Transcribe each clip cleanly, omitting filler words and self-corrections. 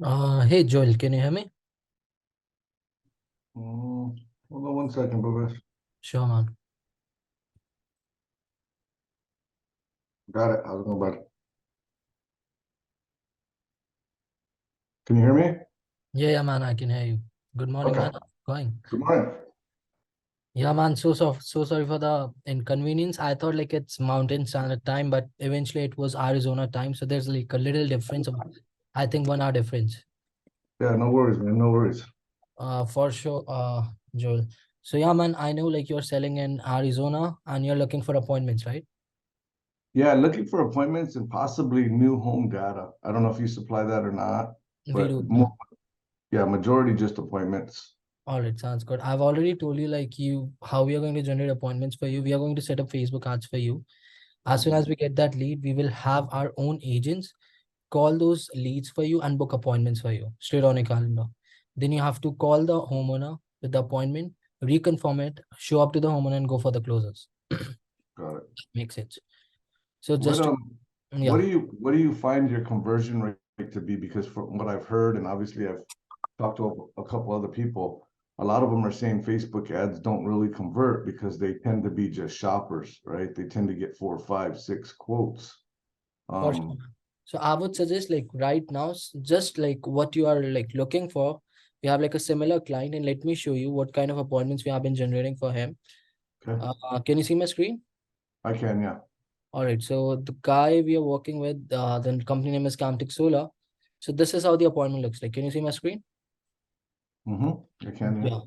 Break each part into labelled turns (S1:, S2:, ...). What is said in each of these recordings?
S1: Hey Joel, can you hear me?
S2: Mm, Hold on one second, Bhavesh.
S1: Sure, man.
S2: Got it. How's it going, bud? Can you hear me?
S1: Yeah, man, I can hear you. Good morning,
S2: Okay.
S1: man. How's it going?
S2: Good morning.
S1: Yeah, man. So sorry for the inconvenience. I thought like it's Mountain Standard Time, but eventually it was Arizona time. So there's like a little difference of, I think, 1 hour difference.
S2: Yeah, no worries, man. No worries.
S1: For sure, Joel. So yeah, man. I know like you're selling in Arizona and you're looking for appointments, right?
S2: Yeah, looking for appointments and possibly new home data. I don't know if you supply that or not,
S1: We
S2: but
S1: do.
S2: more, yeah, majority just appointments.
S1: All right, sounds good. I've already told you like you how we are going to generate appointments for you. We are going to set up Facebook ads for you. As soon
S2: Mhm.
S1: as we get that lead, we will have our own agents call those leads for you and book appointments for you straight on a calendar. Then you have to call the homeowner with the appointment, reconfirm it, show up to the homeowner and go for the closers.
S2: Got it.
S1: Makes sense. So
S2: What
S1: just to,
S2: um,
S1: yeah,
S2: what do you find your conversion rate to be? Because from what I've heard, and obviously I've talked to a couple other people, a lot of them are saying Facebook ads don't really convert because they tend to be just shoppers, right? They tend to get four, five, six quotes.
S1: for sure.
S2: Um,
S1: So I would suggest like right now, just like what you are like looking for, we have like a similar client and let me show you what kind of appointments we have been generating for him.
S2: okay,
S1: Can you see my screen?
S2: I can, yeah.
S1: All right, so the guy we are working with, the company name is Camtic Solar. So this is how the appointment looks like. Can you see my screen?
S2: I can, yeah.
S1: Yeah.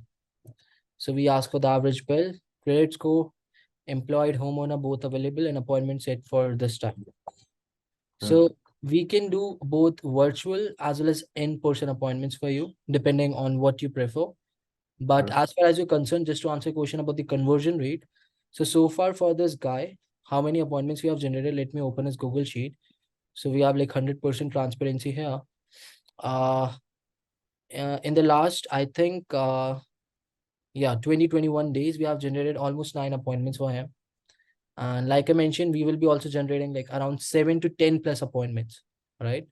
S1: So we ask for the average bill, credit score, employed homeowner both available, and appointment set for this time.
S2: Okay,
S1: So we can do both virtual as well as in-person appointments for you, depending on what you prefer. But
S2: okay.
S1: as far as you're concerned, just to answer a question about the conversion rate. So far for this guy, how many appointments we have generated? Let me open his Google sheet. So we have like 100% transparency here. Uh, in the last, I think, yeah, 21 days, we have generated almost 9 appointments for him. And like I mentioned, we will be also generating like around 7 to 10 plus appointments, right?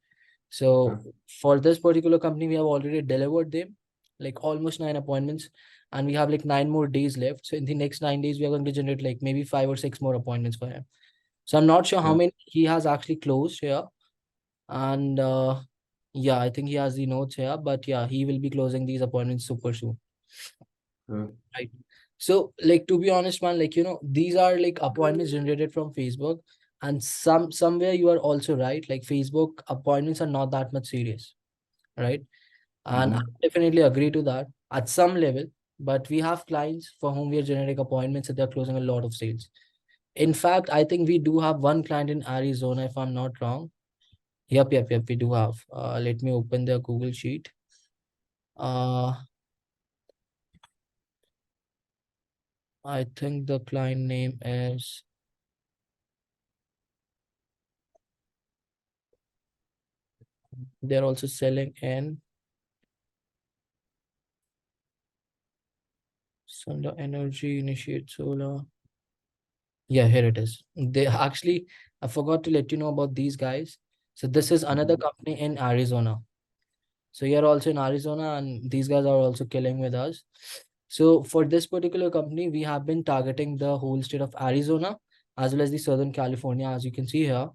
S1: So
S2: Okay.
S1: for this particular company, we have already delivered them like almost 9 appointments, and we have like 9 more days left. So in the next 9 days, we are going to generate like maybe 5 or 6 more appointments for him. So I'm not sure how
S2: Yeah.
S1: many he has actually closed here. And yeah, I think he has the notes here, but yeah, he will be closing these appointments super soon.
S2: Okay.
S1: Right. So, like to be honest, man, like these are like appointments generated from Facebook, and somewhere you are also right. Like Facebook appointments are not that much serious, right? And I
S2: hmm
S1: definitely agree to that at some level. But we have clients for whom we are generating appointments and they're closing a lot of sales. In fact, I think we do have one client in Arizona, if I'm not wrong. Yep, we do have. Let me open their Google sheet. Uh, I think the client name is, they're also selling in Thunder Energy, Initiate Solar. Yeah, here it is. They actually, I forgot to let you know about these guys. So this is another
S2: hmm
S1: company in Arizona. So you're also in Arizona, and these guys are also killing with us. So for this particular company, we have been targeting the whole state of Arizona as well as the Southern California, as you can see here.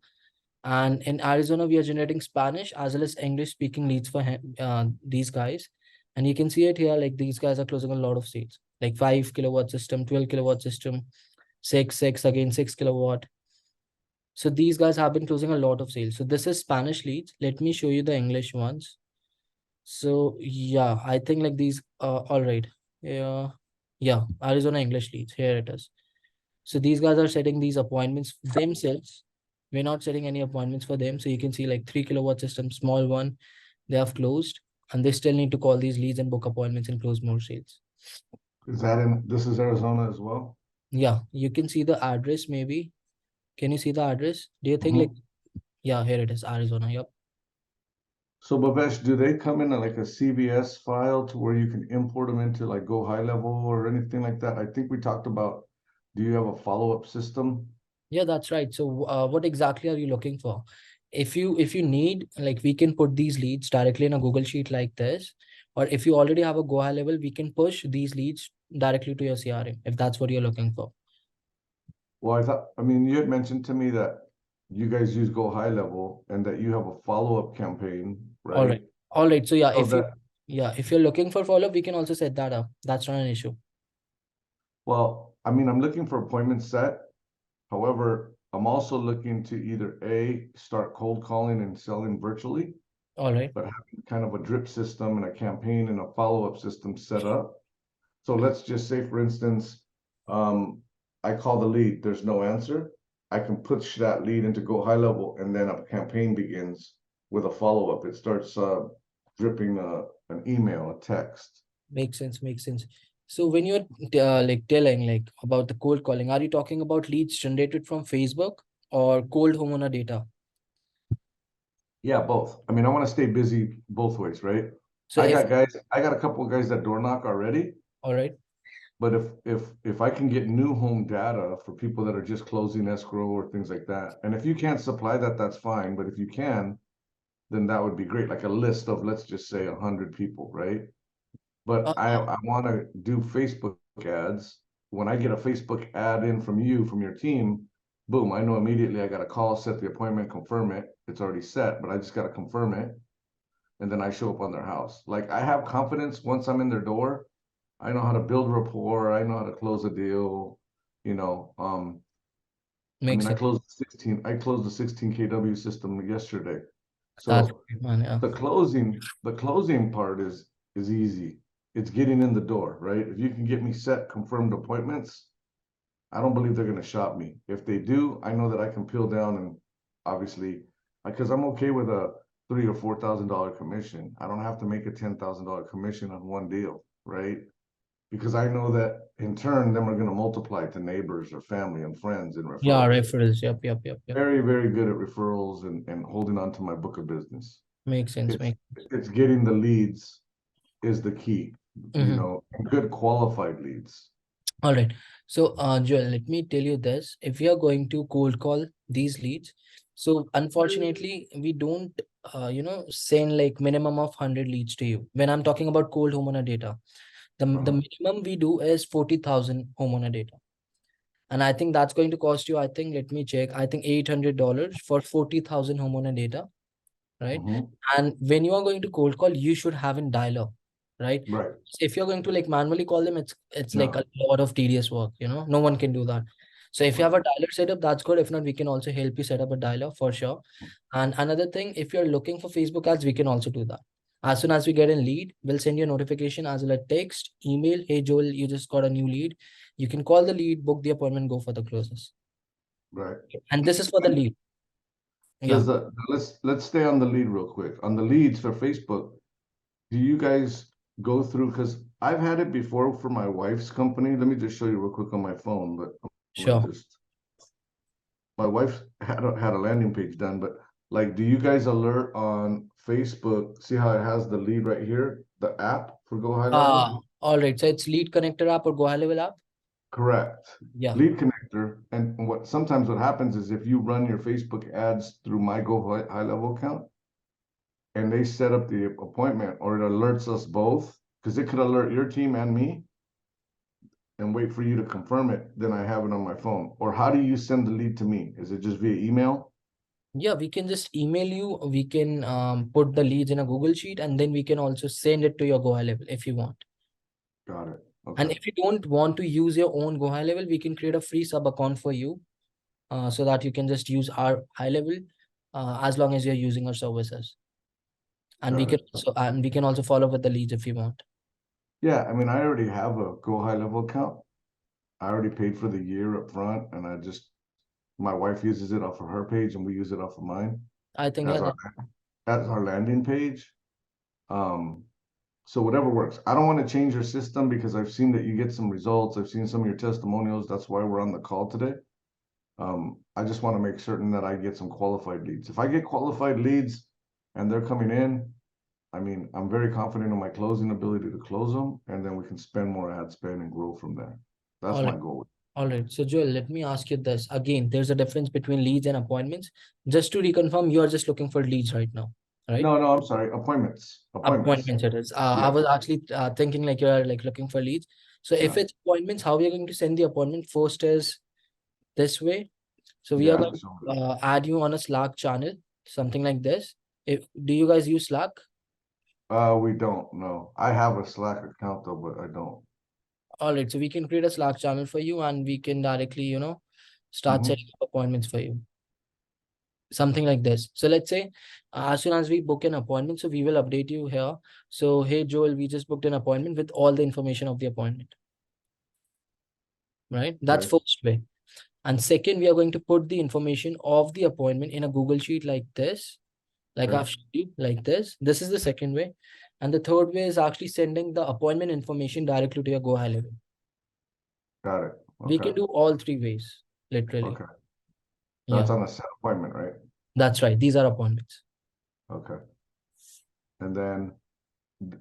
S1: And in Arizona, we are generating Spanish as well as English speaking leads for these guys. And you can see it here, like these guys are closing a lot of sales, like 5 kilowatt system, 12 kilowatt system, six, again 6 kilowatt. So these guys have been closing a lot of sales. So this is Spanish leads. Let me show you the English ones. So yeah, I think like these all right. Yeah, yeah, Arizona English leads. Here it is. So these guys are setting these appointments themselves. We're not setting any appointments for them. So you can see like 3 kilowatt system, small one, they have closed, and they still need to call these leads and book appointments and close more sales.
S2: Is that in, this is Arizona as well?
S1: Yeah, you can see the address maybe. Can you see the address? Do you think like,
S2: hmm
S1: yeah, here it is, Arizona. Yep.
S2: So Bhavesh, do they come in like a CVS file to where you can import them into like Go High Level or anything like that? I think we talked about, do you have a follow-up system?
S1: Yeah, that's right. So what exactly are you looking for? if you need, like, we can put these leads directly in a Google sheet like this, or if you already have a go high level, we can push these leads directly to your CRM if that's what you're looking for.
S2: Well, I mean, you had mentioned to me that you guys use Go High Level and that you have a follow-up campaign,
S1: All
S2: right?
S1: right. All right. So yeah,
S2: So that,
S1: if you're looking for follow-up, we can also set that up. That's not an issue.
S2: well, I mean, I'm looking for appointments set. However, I'm also looking to either A, start cold calling and selling virtually,
S1: All right.
S2: but having kind of a drip system and a campaign and a follow-up system set up. So let's just say, for instance, I call the lead, there's no answer. I can push that lead into Go High Level, and then a campaign begins with a follow-up. It starts dripping an email, a text.
S1: Makes sense. Makes sense. So when you're like telling like about the cold calling, are you talking about leads generated from Facebook or cold homeowner data?
S2: Yeah, both. I mean, I want to stay busy both ways, right?
S1: So if
S2: I got a couple of guys that door knock already.
S1: all right,
S2: But if I can get new home data for people that are just closing escrow or things like that, and if you can't supply that, that's fine. But if you can, then that would be great. Like a list of, let's just say, 100 people, right? But
S1: uh,
S2: I want to do Facebook ads. When I get a Facebook ad in from you, from your team, boom, I know immediately I got to call, set the appointment, confirm it. It's already set, but I just got to confirm it. And then I show up on their house. Like I have confidence once I'm in their door. I know how to build rapport. I know how to close a deal. You know, I
S1: makes
S2: mean,
S1: sense.
S2: I closed the 16 kW system yesterday.
S1: That's
S2: So
S1: great, man. Yeah.
S2: the closing part is easy. It's getting in the door, right? If you can get me set confirmed appointments, I don't believe they're going to shop me. If they do, I know that I can peel down and obviously, because I'm okay with a $3,000 or $4,000 commission. I don't have to make a $10,000 commission on one deal, right? Because I know that in turn, them are going to multiply to neighbors or family and friends and
S1: Yeah,
S2: referrals.
S1: referrals. Yep, yep, yep, yep.
S2: Very, very good at referrals and holding on to my book of business.
S1: Makes sense.
S2: It's
S1: Make.
S2: it's getting the leads is the key,
S1: Mm-hmm.
S2: good qualified leads.
S1: All right. So, Joel, let me tell you this. If we are going to cold call these leads, so unfortunately, we don't, send like minimum of 100 leads to you. When I'm talking about cold homeowner data, the
S2: Uh-huh.
S1: minimum we do is 40,000 homeowner data. And I think that's going to cost you, I think, let me check, I think $800 for 40,000 homeowner data, right?
S2: Mhm.
S1: And when you are going to cold call, you should have in dialer, right?
S2: Right.
S1: If you're going to like manually call them, it's like a
S2: No.
S1: lot of tedious work, no one can do that. So if you have
S2: Right.
S1: a dialer setup, that's good. If not, we can also help you set up a dialer for sure. And another thing, if you're looking for Facebook ads, we can also do that. As soon as we get a lead, we'll send you a notification as well as text, email. Hey Joel, you just got a new lead. You can call the lead, book the appointment, go for the closes.
S2: Right.
S1: And this is for the lead. Yeah,
S2: Does the let's stay on the lead real quick. On the leads for Facebook, do you guys go through? Because I've had it before for my wife's company. Let me just show you real quick on my phone. But I'm gonna
S1: sure.
S2: just my wife had a landing page done. But like, do you guys alert on Facebook? See how it has the lead right here, the app for Go High Level?
S1: All right. So it's lead connector app or Go High Level app.
S2: Correct.
S1: Yeah.
S2: Lead connector. And what happens is if you run your Facebook ads through my Go High Level account, and they set up the appointment, or it alerts us both, because it could alert your team and me and wait for you to confirm it, then I have it on my phone. Or how do you send the lead to me? Is it just via email?
S1: Yeah, we can just email you. We can put the leads in a Google sheet, and then we can also send it to your Go High Level if you want.
S2: Got it.
S1: And
S2: Okay.
S1: if you don't want to use your own Go High Level, we can create a free sub account for you, so that you can just use our high level, as long as you're using our services. And
S2: Got it.
S1: we can also follow with the leads if you want.
S2: Yeah, I mean, I already have a Go High Level account. I already paid for the year up front, and my wife uses it off of her page, and we use it off of mine
S1: I think yeah,
S2: as our landing page. Um, So whatever works. I don't want to change your system because I've seen that you get some results. I've seen some of your testimonials. That's why we're on the call today. I just want to make certain that I get some qualified leads. If I get qualified leads and they're coming in, I mean, I'm very confident in my closing ability to close them, and then we can spend more ad spend and grow from there. That's
S1: all
S2: my
S1: right.
S2: goal.
S1: All right. So Joel, let me ask you this. Again, there's a difference between leads and appointments. Just to reconfirm, you are just looking for leads right now, right?
S2: No, I'm sorry, appointments, appointments.
S1: Appointments it is. I
S2: Yeah,
S1: was actually thinking like you are like looking for leads. So if
S2: no,
S1: it's appointments, how we are going to send the appointment? First is this way. So we are
S2: yeah.
S1: going
S2: So,
S1: to add you on a Slack channel, something like this. Do you guys use Slack?
S2: we don't know. I have a Slack account though, but I don't.
S1: All right. So we can create a Slack channel for you and we can directly, start
S2: Mm-hmm.
S1: setting up appointments for you. Something like this. So let's say as soon as we book an appointment, so we will update you here. So, hey, Joel, we just booked an appointment with all the information of the appointment, right? That's
S2: Okay,
S1: first way. And second, we are going to put the information of the appointment in a Google Sheet like this, like
S2: okay,
S1: I've showed you, like this. This is the second way. And the third way is actually sending the appointment information directly to your Go High level.
S2: got it.
S1: We
S2: Okay,
S1: can do all three ways, literally.
S2: okay. That's
S1: Yeah,
S2: on a set appointment, right?
S1: that's right. These are appointments.
S2: Okay. And then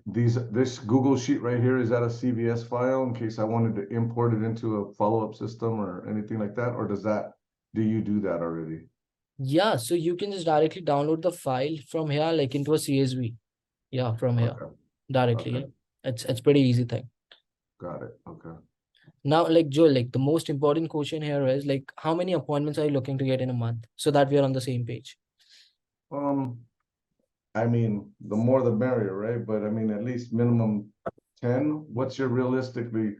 S2: this Google Sheet right here, is that a CVS file in case I wanted to import it into a follow-up system or anything like that? Or do you do that already?
S1: Yeah, so you can just directly download the file from here, like into a CSV. Yeah, from here
S2: Okay,
S1: directly.
S2: okay,
S1: Yeah, it's pretty easy thing.
S2: got it. Okay.
S1: Now, like Joe, like the most important question here is like how many appointments are you looking to get in a month so that we are on the same page?
S2: Um, I mean, the more the merrier, right? But I mean, at least minimum 10. What's your realistically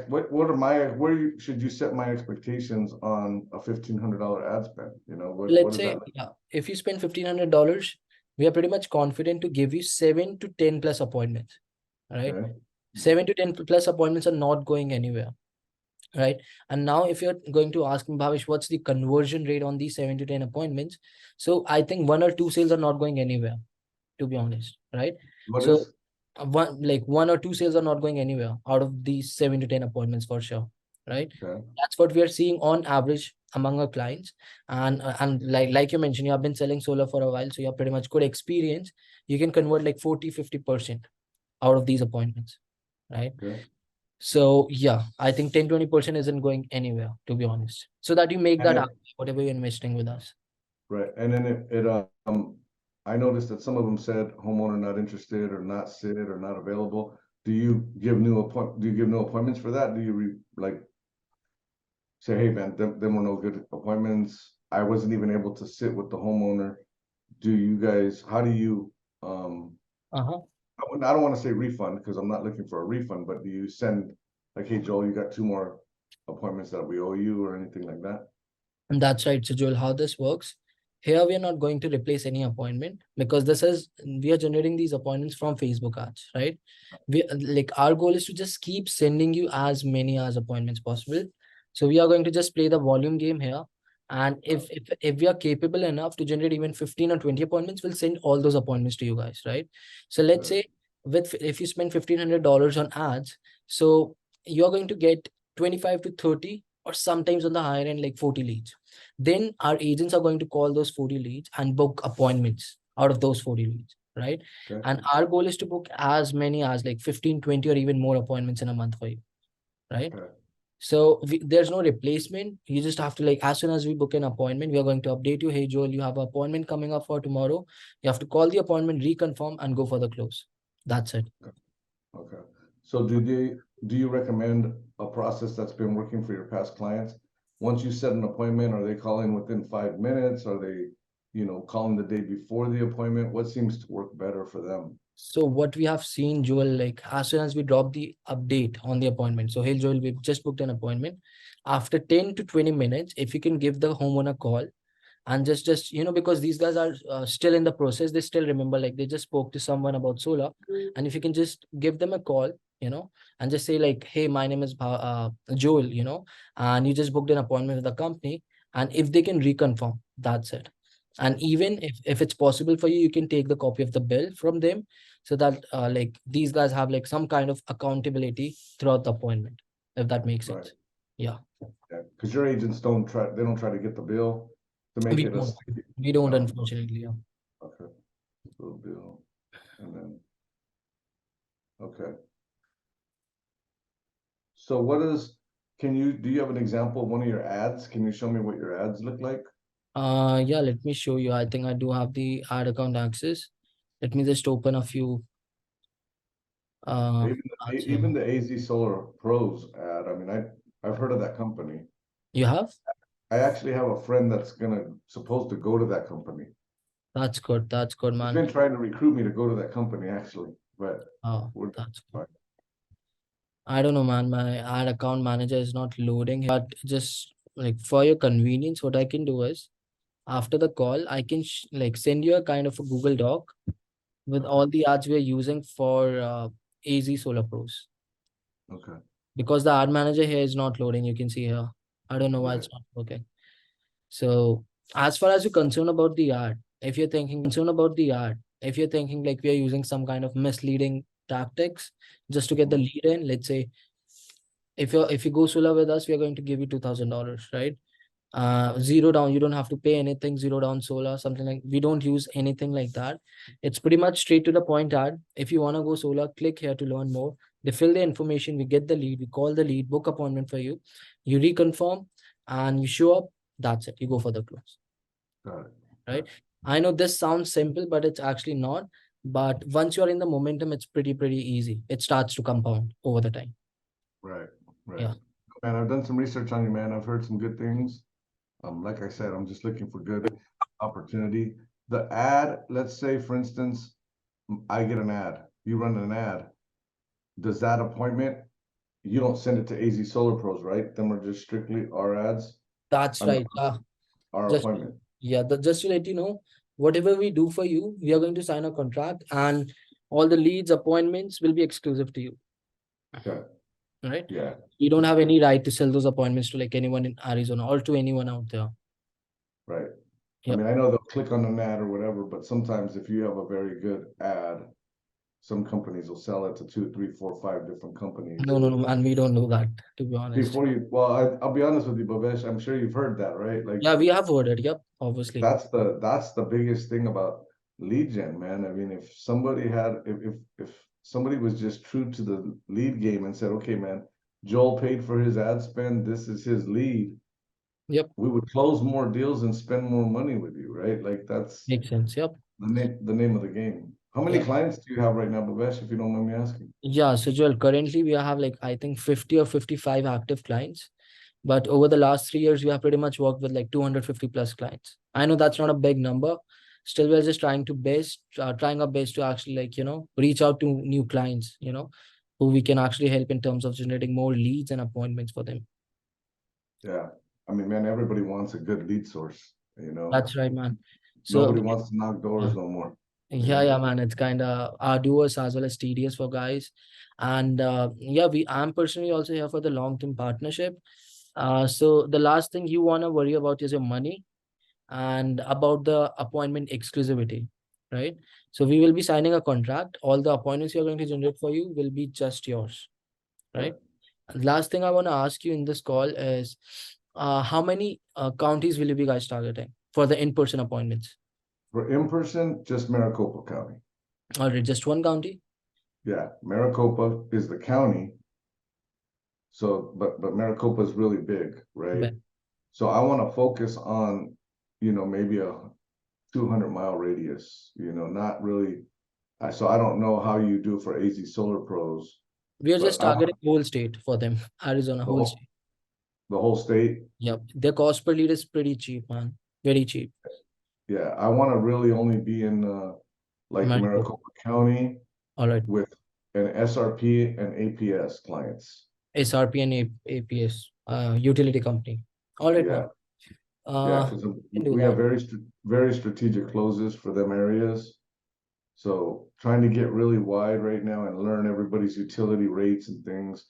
S2: what are my should you set my expectations on a $1,500 ad spend? You know, what
S1: Let's
S2: does that
S1: say,
S2: look
S1: yeah, if you spend $1,500, we are pretty much confident to give you 7 to 10 plus appointments, right?
S2: okay?
S1: 7 to 10 plus appointments are not going anywhere, right? And now if you're going to ask me, Bhavesh, what's the conversion rate on these 7 to 10 appointments? So I think 1 or 2 sales are not going anywhere, to be honest, right?
S2: What
S1: So
S2: is
S1: one or two sales are not going anywhere out of these 7 to 10 appointments for sure, right?
S2: okay?
S1: That's what we are seeing on average among our clients. And like you mentioned, you have been selling solar for a while, so you have pretty much good experience. You can convert like 40-50% out of these appointments, right?
S2: Okay.
S1: So yeah, I think 10-20% isn't going anywhere, to be honest. So that you make
S2: And
S1: that
S2: it,
S1: happen, whatever you're investing with us.
S2: right, and then I noticed that some of them said homeowner not interested or not sit or not available. Do you give new appointments for that? Do you like say, hey man, them were no good appointments. I wasn't even able to sit with the homeowner. Do you guys, how do you,
S1: Uh-huh.
S2: I don't want to say refund because I'm not looking for a refund, but do you send like, hey Joel, you got 2 more appointments that we owe you or anything like that?
S1: And that's right. So Joel, how this works, here we are not going to replace any appointment because we are generating these appointments from Facebook ads, right? We like our goal is to just keep sending you as many as appointments possible. So we are going to just play the volume game here. And if we are capable enough to generate even 15 or 20 appointments, we'll send all those appointments to you guys, right? So let's
S2: Good.
S1: say if you spend $1,500 on ads, so you're going to get 25 to 30 or sometimes on the higher end like 40 leads. Then our agents are going to call those 40 leads and book appointments out of those 40 leads, right?
S2: Okay.
S1: And our goal is to book as many as like 15, 20, or even more appointments in a month for you, right?
S2: Okay.
S1: So there's no replacement. You just have to like, as soon as we book an appointment, we are going to update you. Hey, Joel, you have an appointment coming up for tomorrow. You have to call the appointment, reconfirm, and go for the close. That's it.
S2: Okay. So do you recommend a process that's been working for your past clients? Once you set an appointment, are they calling within 5 minutes? Are they, calling the day before the appointment? What seems to work better for them?
S1: So what we have seen, Joel, like as soon as we drop the update on the appointment. So, hey, Joel, we've just booked an appointment. After 10 to 20 minutes, if you can give the homeowner a call and just because these guys are still in the process, they still remember like they just spoke to someone about solar. And if you can just give them a call, and just say like, hey, my name is Joel, and you just booked an appointment with the company, and if they can reconfirm, that's it. And even if it's possible for you, you can take the copy of the bill from them so that like these guys have like some kind of accountability throughout the appointment, if that makes
S2: Right.
S1: sense. Yeah.
S2: Yeah. Because your agents they don't try to get the bill to make
S1: we
S2: it a
S1: don't
S2: sticky.
S1: we don't
S2: No.
S1: unfortunately. Yeah.
S2: Okay. Little bill. And then, okay. So do you have an example of one of your ads? Can you show me what your ads look like?
S1: Yeah, let me show you. I think I do have the ad account access. Let me just open a few uh ads
S2: Even
S1: here.
S2: the AZ Solar Pros ad. I mean, I've heard of that company.
S1: You have?
S2: I actually have a friend that's supposed to go to that company.
S1: That's good. That's good,
S2: He's
S1: man.
S2: been trying to recruit me to go to that company actually, but
S1: Oh,
S2: we're
S1: that's good.
S2: fine.
S1: I don't know, man. My ad account manager is not loading, but just like for your convenience, what I can do is after the call, I can like send you a kind of a Google Doc with
S2: Okay.
S1: all the ads we are using for AZ Solar Pros.
S2: Okay.
S1: Because the ad manager here is not loading, you can see here. I don't know why
S2: Right.
S1: it's not working. So as far as you're concerned about the ad, if you're thinking like we are using some kind of misleading tactics just to get the
S2: Mhm.
S1: lead in, let's say if you go solar with us, we are going to give you $2,000, right? Zero down, you don't have to pay anything, zero down solar, something like we don't use anything like that. It's pretty much straight to the point ad. If you want to go solar, click here to learn more. They fill the information, we get the lead, we call the lead, book appointment for you, you reconfirm and you show up. That's it, you go for the close.
S2: Got it.
S1: Right, I know this sounds simple, but it's actually not. But once you're in the momentum, it's pretty easy. It starts to compound over the time.
S2: Right. Right.
S1: Yeah,
S2: Man, I've done some research on you, man. I've heard some good things. Like I said, I'm just looking for good opportunity. The ad, let's say, for instance, I get an ad. You run an ad. Does that appointment, you don't send it to AZ Solar Pros, right? Them are just strictly our ads.
S1: that's
S2: I mean,
S1: right.
S2: our
S1: Just
S2: appointment.
S1: yeah, just to let you know, whatever we do for you, we are going to sign a contract, and all the leads appointments will be exclusive to you.
S2: Okay.
S1: Right,
S2: Yeah.
S1: you don't have any right to sell those appointments to like anyone in Arizona or to anyone out there.
S2: Right. I
S1: Yep.
S2: mean, I know they'll click on an ad or whatever, but sometimes if you have a very good ad, some companies will sell it to two, three, four, five different companies.
S1: No, man, we don't do that, to be honest.
S2: Well, I'll be honest with you, Bhavesh, I'm sure you've heard that, right? Like
S1: Yeah, we have heard it. Yep, obviously.
S2: that's the biggest thing about lead gen, man. I mean, if somebody had if somebody was just true to the lead game and said, okay, man, Joel paid for his ad spend, this is his lead,
S1: Yep,
S2: we would close more deals and spend more money with you, right? Like that's
S1: makes sense. Yep.
S2: the name of the game. How many
S1: Yeah.
S2: clients do you have right now, Bhavesh, if you don't mind me asking?
S1: Yeah, so Joel, currently we have like I think 50 or 55 active clients. But over the last 3 years, we have pretty much worked with like 250 plus clients. I know that's not a big number. Still, we're just trying our best to actually like, reach out to new clients, who we can actually help in terms of generating more leads and appointments for them.
S2: Yeah. I mean, man, everybody wants a good lead source, you know.
S1: That's right, man. So
S2: Nobody wants to knock
S1: yeah,
S2: doors no more, you
S1: yeah,
S2: know.
S1: yeah, man. It's kind of arduous as well as tedious for guys. And yeah, I'm personally also here for the long-term partnership. So the last thing you want to worry about is your money and about the appointment exclusivity, right? So we will be signing a contract. All the appointments you're going to generate for you will be just yours,
S2: Yeah.
S1: right? Last thing I want to ask you in this call is how many counties will you be guys targeting for the in-person appointments?
S2: For in person, just Maricopa County.
S1: All right, just one county?
S2: Yeah, Maricopa is the county. So, but Maricopa is really big, right?
S1: Be-
S2: So I want to focus on, maybe a 200-mile radius. Not really. So I don't know how you do for AZ Solar Pros,
S1: We are
S2: but
S1: just
S2: I want
S1: targeting whole state for them, Arizona,
S2: the
S1: whole
S2: whole
S1: state.
S2: the whole state.
S1: Yep. Their cost per lead is pretty cheap, man. Very cheap.
S2: Yeah, I want to really only be in like
S1: Maricopa.
S2: Maricopa County
S1: All right.
S2: with an SRP and APS clients.
S1: SRP and APS, utility company. All right, man.
S2: Yeah, yeah,
S1: We
S2: because
S1: can do
S2: we have
S1: that.
S2: very strategic closes for them areas. So trying to get really wide right now and learn everybody's utility rates and things.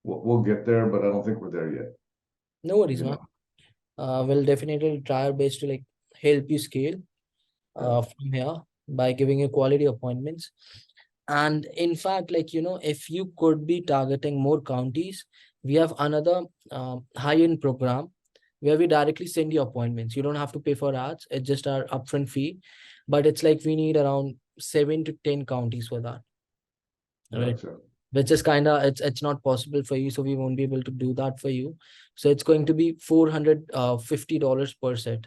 S2: We'll get there, but I don't think we're there yet.
S1: No worries,
S2: You
S1: man.
S2: know,
S1: We'll definitely try our best to like help you scale
S2: yeah,
S1: from here by giving you quality appointments. And in fact, like, if you could be targeting more counties, we have another high-end program where we directly send you appointments. You don't have to pay for ads. It's just our upfront fee. But it's like we need around 7 to 10 counties for that. Right.
S2: gotcha.
S1: which is kind of, it's not possible for you, so we won't be able to do that for you. So it's going to be $450 per set,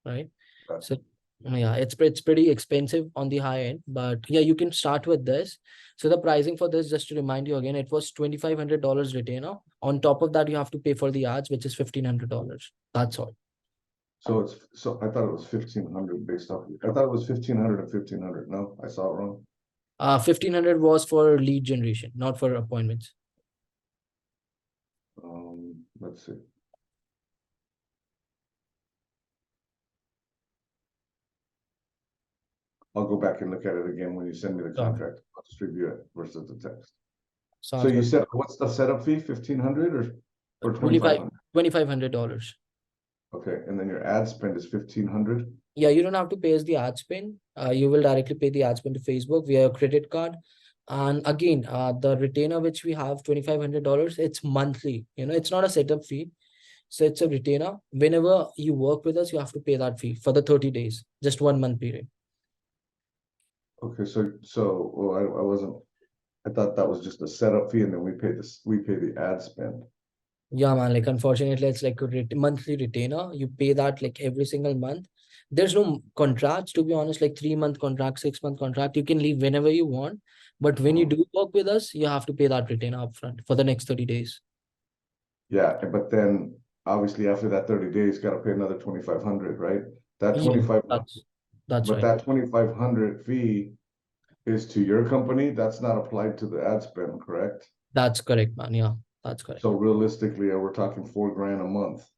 S1: right?
S2: Right.
S1: So yeah, it's pretty expensive on the high end, but yeah, you can start with this. So the pricing for this, just to remind you again, it was $2,500 retainer. On top of that, you have to pay for the ads, which is $1,500. That's all.
S2: So I thought it was 1,500 based off. I thought it was 1,500 and 1,500. No, I saw it wrong.
S1: 1,500 was for lead generation, not for appointments.
S2: Let's see. I'll go back and look at it again when you send me the contract. I'll just review it versus the text. So you said, what's the setup fee? 1,500 or 2,500?
S1: $2,500.
S2: Okay, and then your ad spend is 1,500.
S1: Yeah, you don't have to pay us the ad spend. You will directly pay the ad spend to Facebook via a credit card. And again, the retainer which we have, $2,500, it's monthly. It's not a setup fee. So it's a retainer. Whenever you work with us, you have to pay that fee for the 30 days, just 1 month period.
S2: Okay, well, I wasn't. I thought that was just a setup fee, and then we pay the ad spend.
S1: Yeah, man. Like, unfortunately, it's like a monthly retainer. You pay that like every single month. There's no contracts, to be honest, like 3-month contract, 6-month contract. You can leave whenever you want. But when you do work with us, you have to pay that retainer upfront for the next 30 days.
S2: Yeah, but then obviously after that 30 days, got to pay another 2,500, right? That
S1: Yeah,
S2: 25,
S1: that's
S2: but
S1: right.
S2: that 2,500 fee is to your company. That's not applied to the ad spend, correct?
S1: That's correct, man. Yeah, that's correct.
S2: So realistically, we're talking $4,000 a month.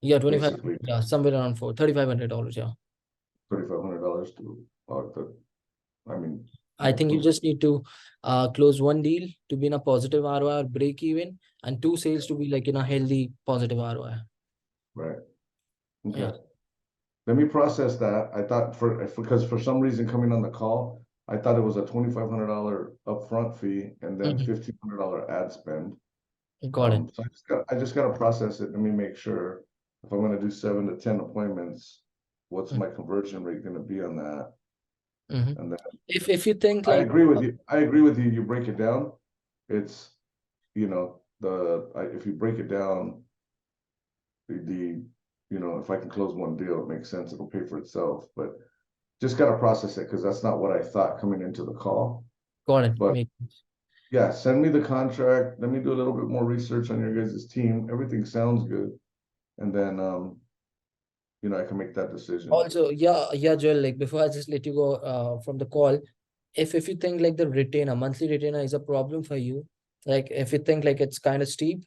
S1: Yeah, 25.
S2: Basically.
S1: Yeah, somewhere around $3,500. Yeah.
S2: $3,500 I mean,
S1: I think you just need to close one deal to be in a positive ROI or break even, and 2 sales to be like in a healthy positive ROI.
S2: right. Okay.
S1: Yeah.
S2: Let me process that. I thought because for some reason coming on the call, I thought it was a $2,500 upfront fee and then $1,500 ad spend.
S1: Got it.
S2: So I just got to process it. Let me make sure if I'm going to do 7 to 10 appointments, what's my conversion rate going to be on that? And then
S1: if you think
S2: I
S1: like
S2: agree with you. I agree with you. You break it down. It's, if you break it down, if I can close one deal, it makes sense. It'll pay for itself, but just got to process it because that's not what I thought coming into the call.
S1: got it.
S2: But yeah, send me the contract. Let me do a little bit more research on your guys' team. Everything sounds good. And then, I can make that decision.
S1: Also, yeah, Joel, like before I just let you go from the call, if you think like the monthly retainer is a problem for you, like if you think like it's kind of steep,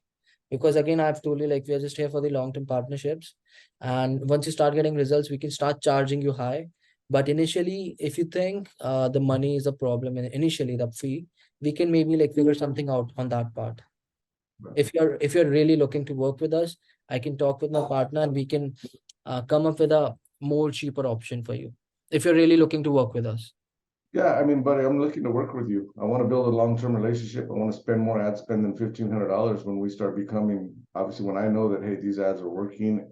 S1: because again, I've told you, like, we are just here for the long-term partnerships. And once you start getting results, we can start charging you high. But initially, if you think the money is a problem, and initially the fee, we can maybe like figure something out on that part.
S2: Right.
S1: If you're really looking to work with us, I can talk with my partner and we can come up with a more cheaper option for you. If you're really looking to work with us.
S2: Yeah, I mean, buddy, I'm looking to work with you. I want to build a long-term relationship. I want to spend more ad spend than $1,500 when we start becoming, obviously, when I know that, hey, these ads are working,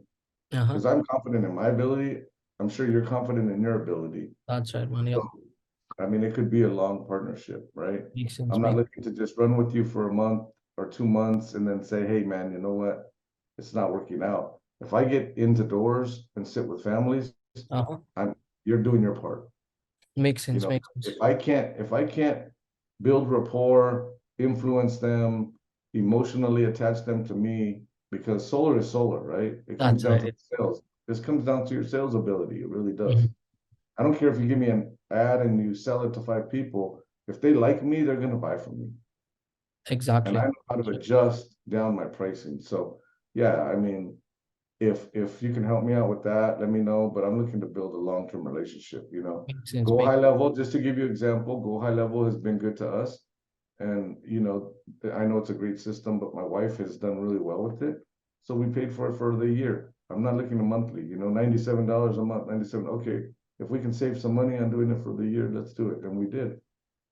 S2: because I'm confident in my ability. I'm sure you're confident in your ability.
S1: That's right, man. Yeah.
S2: So, I mean, it could be a long partnership, right?
S1: Makes sense.
S2: I'm not looking to just run with you for a month or 2 months and then say, hey, man, you know what? It's not working out. If I get into doors and sit with families, you're doing your part.
S1: Makes sense. Makes sense.
S2: If I can't build rapport, influence them, emotionally attach them to me, because solar is solar, right? It comes down to sales. This comes down to your sales ability. It really does. I don't care if you give me an ad and you sell it to 5 people. If they like me, they're going to buy from me.
S1: Exactly.
S2: And I know how to adjust down my pricing. So yeah, I mean, if you can help me out with that, let me know. But I'm looking to build a long-term relationship, Go high level, just to give you an example, Go High Level has been good to us. And, I know it's a great system, but my wife has done really well with it. So we paid for it for the year. I'm not looking to monthly, $97 a month, 97. Okay, if we can save some money on doing it for the year, let's do it. And we did.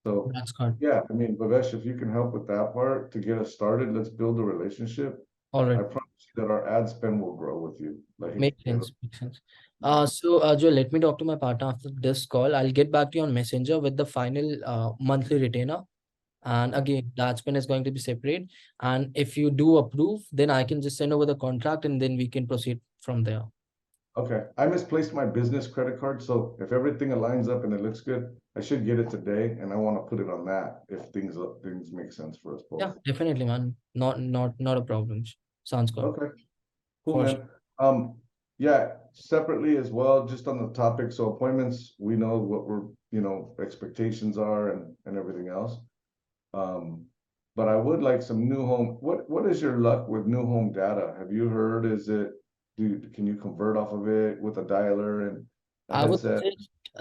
S2: So
S1: that's good.
S2: Yeah, I mean, Bhavesh, if you can help with that part to get us started, let's build a relationship.
S1: All right.
S2: I promise you that our ad spend will grow with you.
S1: Makes sense. Makes sense. So Joe, let me talk to my partner after this call. I'll get back to you on Messenger with the final monthly retainer. And again, that spend is going to be separate. And if you do approve, then I can just send over the contract and then we can proceed from there.
S2: Okay, I misplaced my business credit card, so if everything aligns up and it looks good, I should get it today, and I want to put it on that if things make sense for us
S1: Yeah,
S2: both.
S1: definitely, man. Not a problem. Sounds good.
S2: Okay, cool,
S1: For sure.
S2: man. Yeah, separately as well, just on the topic, so appointments, we know what we're, expectations are and everything else. But I would like some new home. What is your luck with new home data? Have you heard? Can you convert off of it with a dialer and a
S1: I would
S2: headset?
S1: say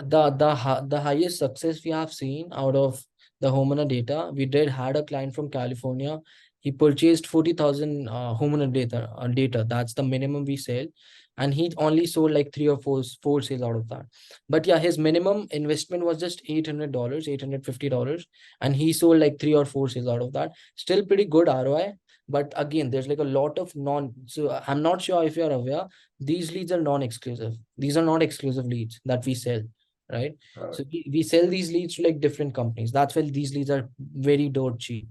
S1: the highest success we have seen out of the homeowner data. We did had a client from California. He purchased 40,000 homeowner data. That's the minimum we sell, and he only sold like three or four sales out of that. But yeah, his minimum investment was just $800, $850, and he sold like three or four sales out of that. Still pretty good ROI. But again, there's like a lot of non. So I'm not sure if you're aware, these leads are non-exclusive. These are not exclusive leads that we sell, right?
S2: Got
S1: So
S2: it.
S1: we sell these leads to like different companies. That's why these leads are very dirt cheap,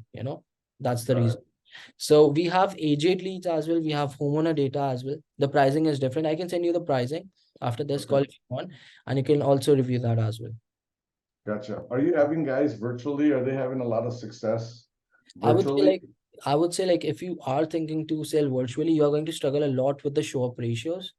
S1: that's the
S2: Got
S1: reason.
S2: it.
S1: So we have agent leads as well. We have homeowner data as well. The pricing is different. I can send you the pricing after this call
S2: Okay.
S1: if you want, and you can also review that as well.
S2: Gotcha. Are you having guys virtually? Are they having a lot of success
S1: I would say
S2: virtually?
S1: like I would say like if you are thinking to sell virtually, you are going to struggle a lot with the show up ratios.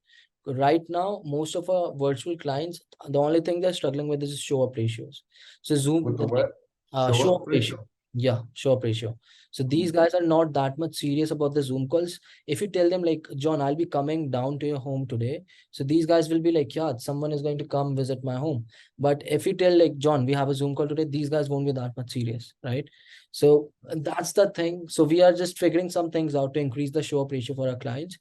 S1: Right now, most of our virtual clients, the only thing they're struggling with is show up ratios. So
S2: With
S1: Zoom,
S2: the what? Show
S1: show up
S2: up
S1: ratio.
S2: ratio?
S1: Yeah, show up ratio. So these
S2: Mhm.
S1: guys are not that much serious about the Zoom calls. If you tell them like, John, I'll be coming down to your home today. So these guys will be like, yeah, someone is going to come visit my home. But if you tell like, John, we have a Zoom call today, these guys won't be that much serious, right? So that's the thing. So we are just figuring some things out to increase the show up ratio for our clients.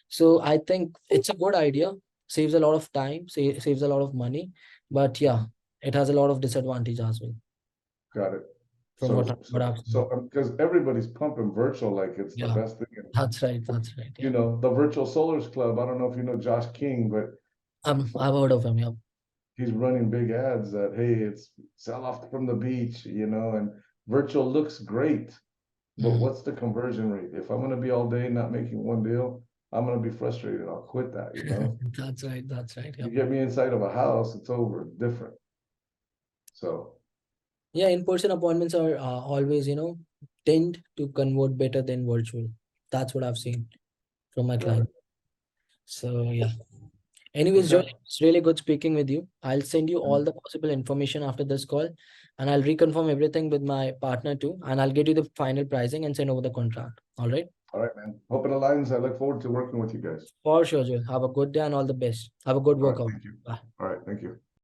S1: So I think it's a good idea, saves a lot of time, saves a lot of money, but yeah, it has a lot of disadvantage as well
S2: Got it.
S1: from
S2: So,
S1: what
S2: so,
S1: I've seen.
S2: so, because everybody's pumping virtual like it's the
S1: Yeah,
S2: best thing. And,
S1: that's right. That's right. Yeah.
S2: the Virtual Solars Club, I don't know if you know Josh King, but
S1: I've heard of him. Yeah.
S2: he's running big ads that, hey, it's sell off from the beach, and virtual looks great. But
S1: Mhm.
S2: what's the conversion rate? If I'm gonna be all day not making one deal, I'm gonna be frustrated. I'll quit that.
S1: That's right. That's right. Yeah.
S2: You get me inside of a house, it's over, different. So,
S1: Yeah. In-person appointments are always, tend to convert better than virtual. That's what I've seen from my
S2: got it.
S1: client. So yeah. Anyways, Joel,
S2: Okay.
S1: it's really good speaking with you. I'll send you all
S2: And
S1: the possible information after this call, and I'll reconfirm everything with my partner too, and I'll get you the final pricing and send over the contract. All right.
S2: all right, man. Hope it aligns. I look forward to working with you guys.
S1: For sure, Joel. Have a good day and all the best. Have a good
S2: All right,
S1: workout.
S2: thank you.
S1: Bye.
S2: All right, thank you.